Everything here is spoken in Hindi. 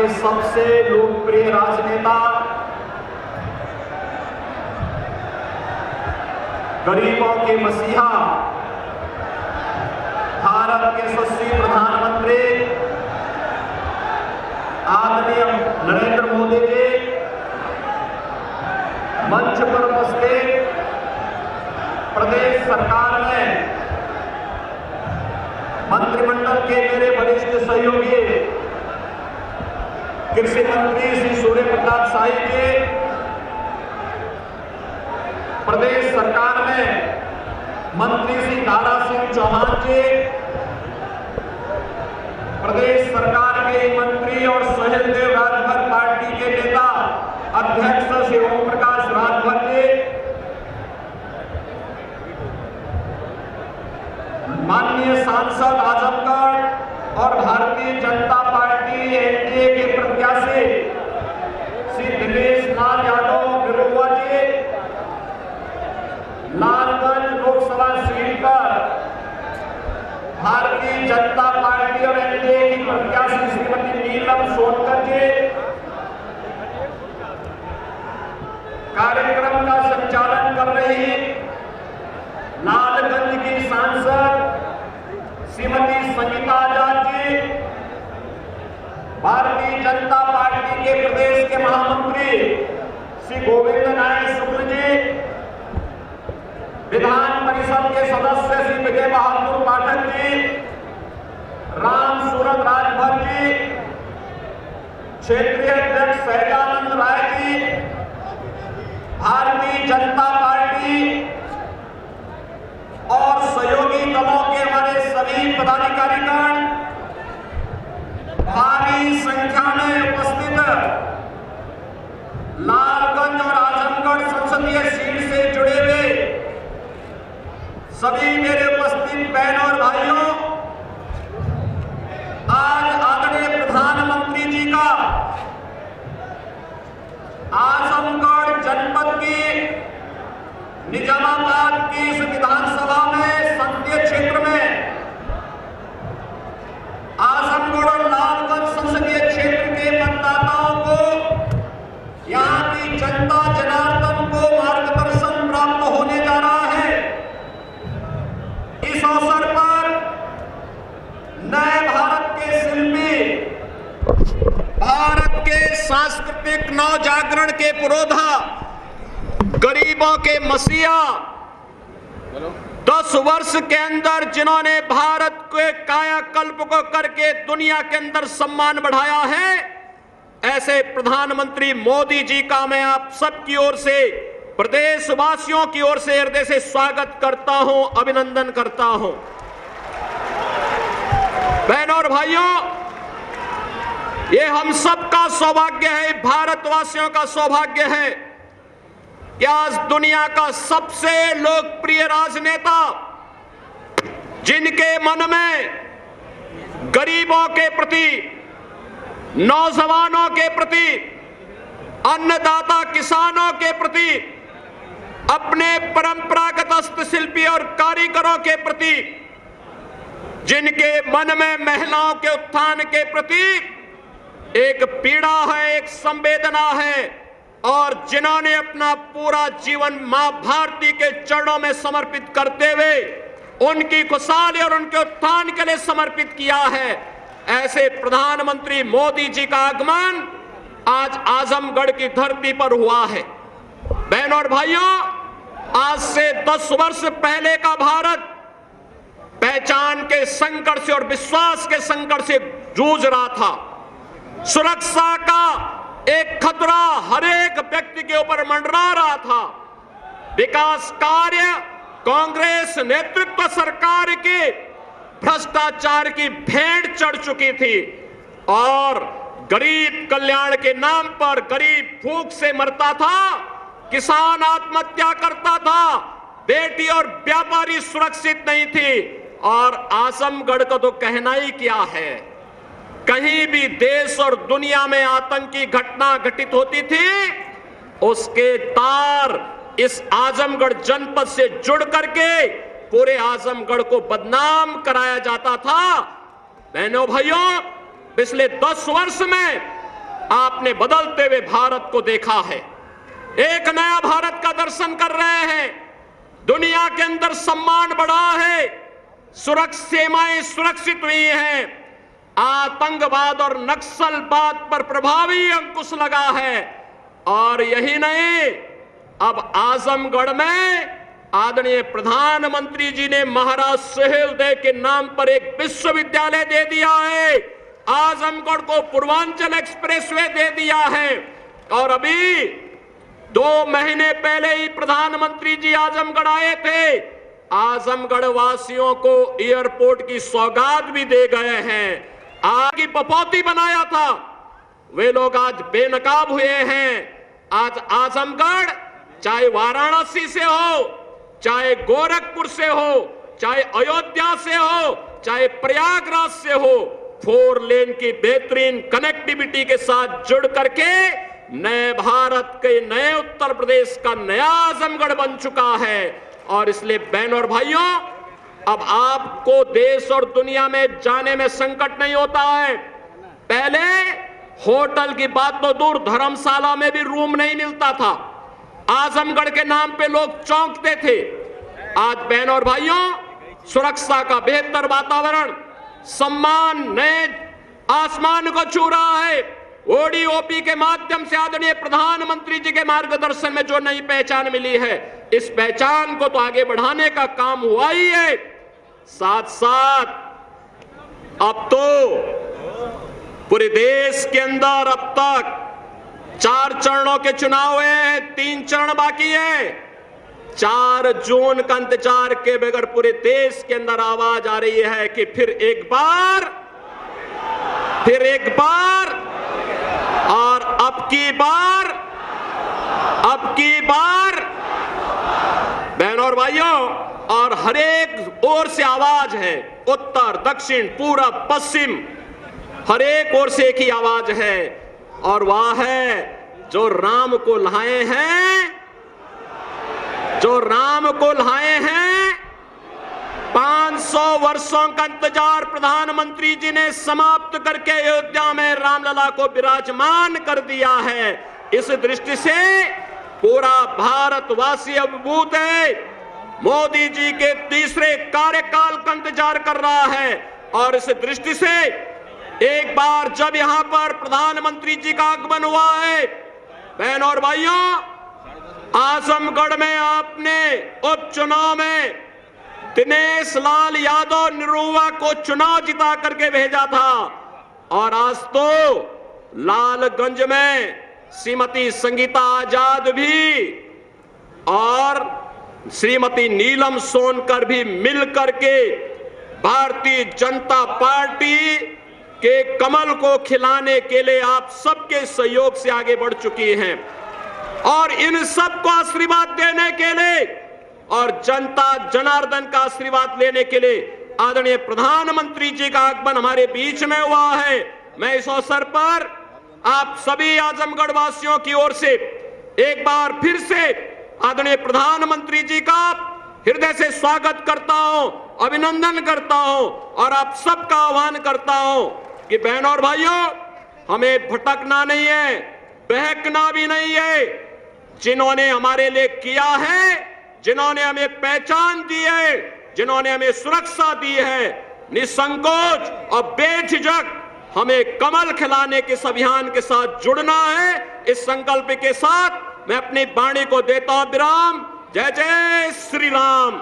के सबसे लोकप्रिय राजनेता, गरीबों के मसीहा, भारत के यशस्वी प्रधानमंत्री आदरणीय नरेंद्र मोदी जी मंच पर उपस्थित प्रदेश सरकार में मंत्रिमंडल के मेरे वरिष्ठ सहयोगी कृषि मंत्री श्री सूर्य प्रताप शाही जी, प्रदेश सरकार में मंत्री श्री दारा सिंह चौहान जी, प्रदेश सरकार के मंत्री और सहेलदेव राजभर पार्टी के नेता अध्यक्ष श्री ओम प्रकाश राजभर जी, माननीय सांसद आजमगढ़ और भारतीय जनता पार्टी एनडीए के प्रत्याशी श्री दिनेश लाल यादव बिरुआ जी, लालगंज लोकसभा सीट पर भारतीय जनता पार्टी और एनडीए की प्रत्याशी श्रीमती नीलम सोनकर जी, कार्यक्रम का संचालन कर रही लालगंज की सांसद श्रीमती संगीता आजाद जी, भारतीय जनता पार्टी के प्रदेश के महामंत्री श्री गोविंद नारायण शुक्ल जी, विधान परिषद के सदस्य श्री विजय बहादुर पाठक जी, राम सूरत राजभर जी, क्षेत्रीय अध्यक्ष सहजानंद राय जी, भारतीय जनता पार्टी और सहयोगी दलों के हमारे सभी पदाधिकारीगण, भारी संख्या में उपस्थित लालगंज और आजमगढ़ संसदीय सीट से जुड़े हुए सभी मेरे उपस्थित बहनों और भाइयों, आज आदरणीय प्रधानमंत्री जी का आजमगढ़ जनपद की निजामाबाद की इस विधानसभा में संसदीय क्षेत्र में आजमगढ़ और लालगंज संसदीय क्षेत्र के मतदाताओं को, यहाँ की जनता जनार्दन को मार्गदर्शन प्राप्त होने जा रहा है। इस अवसर पर नए भारत के शिल्पी, भारत के सांस्कृतिक नवजागरण के पुरोधा, गरीबों के मसीहा, 10 वर्ष के अंदर जिन्होंने भारत के कायाकल्प को करके दुनिया के अंदर सम्मान बढ़ाया है, ऐसे प्रधानमंत्री मोदी जी का मैं आप सबकी ओर से, प्रदेशवासियों की ओर से हृदय से स्वागत करता हूं, अभिनंदन करता हूं। बहनों और भाइयों, ये हम सबका सौभाग्य है, भारतवासियों का सौभाग्य है कि आज दुनिया का सबसे लोकप्रिय राजनेता, जिनके मन में गरीबों के प्रति, नौजवानों के प्रति, अन्नदाता किसानों के प्रति, अपने परंपरागत हस्तशिल्पी और कारीगरों के प्रति, जिनके मन में महिलाओं के उत्थान के प्रति एक पीड़ा है, एक संवेदना है, और जिन्होंने अपना पूरा जीवन मां भारती के चरणों में समर्पित करते हुए उनकी खुशहाली और उनके उत्थान के लिए समर्पित किया है, ऐसे प्रधानमंत्री मोदी जी का आगमन आज आजमगढ़ की धरती पर हुआ है। बहनों और भाइयों, आज से 10 वर्ष पहले का भारत पहचान के संकट से और विश्वास के संकट से जूझ रहा था। सुरक्षा का एक खतरा हर एक व्यक्ति के ऊपर मंडरा रहा था। विकास कार्य कांग्रेस नेतृत्व सरकार के भ्रष्टाचार की भेंट चढ़ चुकी थी और गरीब कल्याण के नाम पर गरीब भूख से मरता था, किसान आत्महत्या करता था, बेटी और व्यापारी सुरक्षित नहीं थी। और आजमगढ़ का तो कहना ही क्या है, कहीं भी देश और दुनिया में आतंकी घटना घटित होती थी, उसके तार इस आजमगढ़ जनपद से जुड़ करके पूरे आजमगढ़ को बदनाम कराया जाता था। बहनों भाइयों, पिछले 10 वर्ष में आपने बदलते हुए भारत को देखा है। एक नया भारत का दर्शन कर रहे हैं। दुनिया के अंदर सम्मान बढ़ा है, सीमाएं सुरक्षित हुई हैं, आतंकवाद और नक्सलवाद पर प्रभावी अंकुश लगा है। और यही नहीं, अब आजमगढ़ में आदरणीय प्रधानमंत्री जी ने महाराज सुहेलदेव के नाम पर एक विश्वविद्यालय दे दिया है। आजमगढ़ को पूर्वांचल एक्सप्रेसवे दे दिया है। और अभी 2 महीने पहले ही प्रधानमंत्री जी आजमगढ़ आए थे। आजमगढ़ वासियों को एयरपोर्ट की सौगात भी दे गए हैं। आगे पपौती बनाया था, वे लोग आज बेनकाब हुए हैं। आज आजमगढ़ चाहे वाराणसी से हो, चाहे गोरखपुर से हो, चाहे अयोध्या से हो, चाहे प्रयागराज से हो, 4 लेन की बेहतरीन कनेक्टिविटी के साथ जुड़ करके नए भारत के, नए उत्तर प्रदेश का नया आजमगढ़ बन चुका है। और इसलिए बहनों और भाइयों, अब आपको देश और दुनिया में जाने में संकट नहीं होता है। पहले होटल की बात तो दूर, धर्मशाला में भी रूम नहीं मिलता था। आजमगढ़ के नाम पे लोग चौंकते थे। आज बहनों और भाइयों, सुरक्षा का बेहतर वातावरण, सम्मान नए आसमान को छू रहा है। ओडीओपी के माध्यम से आदरणीय प्रधानमंत्री जी के मार्गदर्शन में जो नई पहचान मिली है, इस पहचान को तो आगे बढ़ाने का काम हुआ ही है। साथ साथ अब तो पूरे देश के अंदर अब तक 4 चरणों के चुनाव हुए हैं, 3 चरण बाकी है। 4 जून का इंतजार के बगैर पूरे देश के अंदर आवाज आ रही है कि फिर एक बार और अब की बार बहनों और भाइयों, और हर एक ओर से आवाज है, उत्तर, दक्षिण, पूरब, पश्चिम, हर एक ओर से एक ही आवाज है। और वह है जो राम को लाए हैं, 500 वर्षों का इंतजार प्रधानमंत्री जी ने समाप्त करके अयोध्या में रामलला को विराजमान कर दिया है। इस दृष्टि से पूरा भारतवासी अभिभूत है। मोदी जी के तीसरे कार्यकाल का इंतजार कर रहा है। और इस दृष्टि से एक बार जब यहां पर प्रधानमंत्री जी का आगमन हुआ है, बहनों और भाइयों, आजमगढ़ में आपने उपचुनाव में दिनेश लाल यादव निरुवा को चुनाव जिता करके भेजा था। और आज तो लालगंज में श्रीमती संगीता आजाद भी और श्रीमती नीलम सोनकर भी मिलकर के भारतीय जनता पार्टी के कमल को खिलाने के लिए आप सबके सहयोग से आगे बढ़ चुकी हैं। और इन सबको आशीर्वाद देने के लिए और जनता जनार्दन का आशीर्वाद लेने के लिए आदरणीय प्रधानमंत्री जी का आगमन हमारे बीच में हुआ है। मैं इस अवसर पर आप सभी आजमगढ़ वासियों की ओर से एक बार फिर से आदरणीय प्रधानमंत्री जी का हृदय से स्वागत करता हूं, अभिनंदन करता हूं और आप सबका आह्वान करता हूं कि बहनों और भाइयों, हमें भटकना नहीं है, बहकना भी नहीं है। जिन्होंने हमारे लिए किया है, जिन्होंने हमें पहचान दी है, जिन्होंने हमें सुरक्षा दी है, निसंकोच और बेझिझक हमें कमल खिलाने के इस अभियान के साथ जुड़ना है। इस संकल्प के साथ मैं अपनी वाणी को देता हूं विराम। जय जय श्री राम।